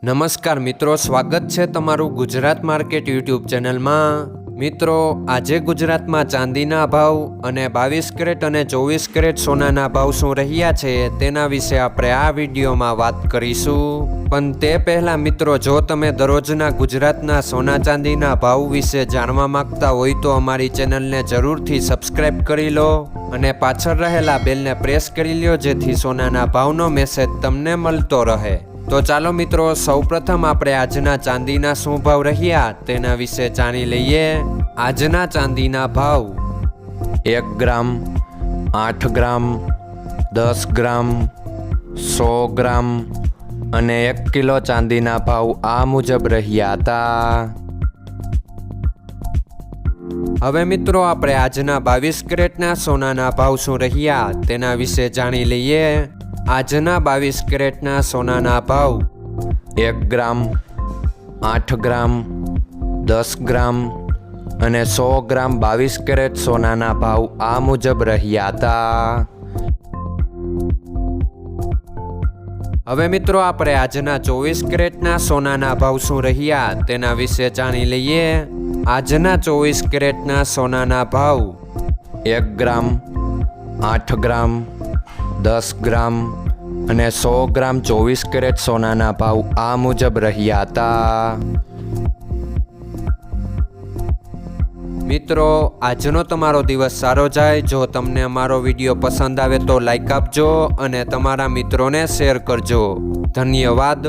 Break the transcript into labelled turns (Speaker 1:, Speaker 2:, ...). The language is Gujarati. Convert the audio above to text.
Speaker 1: નમસ્કાર મિત્રો, સ્વાગત છે તમારું ગુજરાત માર્કેટ યુટ્યુબ ચેનલમાં। મિત્રો, આજે ગુજરાતમાં ચાંદીના ભાવ અને 22 કેરેટ અને 24 કેરેટ સોનાના ભાવ શું રહ્યા છે તેના વિશે આપણે આ વિડીયોમાં વાત કરીશું। પણ તે પહેલાં મિત્રો, જો તમે દરરોજના ગુજરાતના સોના ચાંદીના ભાવ વિશે જાણવા માંગતા હોય તો અમારી ચેનલને જરૂરથી સબસ્ક્રાઈબ કરી લો અને પાછળ રહેલા બેલને પ્રેસ કરી લો, જેથી સોનાના ભાવનો મેસેજ તમને મળતો રહે। તો ચાલો મિત્રો, સૌપ્રથમ આપણે આજના ચાંદીના શું ભાવ રહ્યા તેના વિશે જાણી લઈએ। આજના ચાંદીના ભાવ 1 ગ્રામ, 8 ગ્રામ, 10 ગ્રામ, 100 ગ્રામ અને 1 કિલો ચાંદીના ભાવ આ મુજબ રહ્યા હતા। હવે મિત્રો, આપણે આજના 22 કેરેટના સોનાના ભાવ શું રહ્યા તેના વિશે જાણી લઈએ। આજના 22 કેરેટના સોનાના ભાવ 1 ગ્રામ, 8 ગ્રામ, 10 ગ્રામ અને 100 ગ્રામ 22 કેરેટ સોનાના ભાવ આ મુજબ રહ્યા હતા। હવે મિત્રો, આપણે આજના 24 કેરેટના સોનાના ભાવ શું રહ્યા તેના વિશે જાણી લઈએ। આજના 24 કેરેટના સોનાના ભાવ 1 ગ્રામ, 8 ગ્રામ, 10 ગ્રામ અને 100 ગ્રામ 24 કેરેટ સોનાના ભાવ આ મુજબ રહ્યા હતા। મિત્રો, આજનો તમારો દિવસ સારો જાય। જો તમને અમારો વિડીયો પસંદ આવે તો લાઈક આપજો અને તમારા મિત્રોને શેર કરજો। ધન્યવાદ।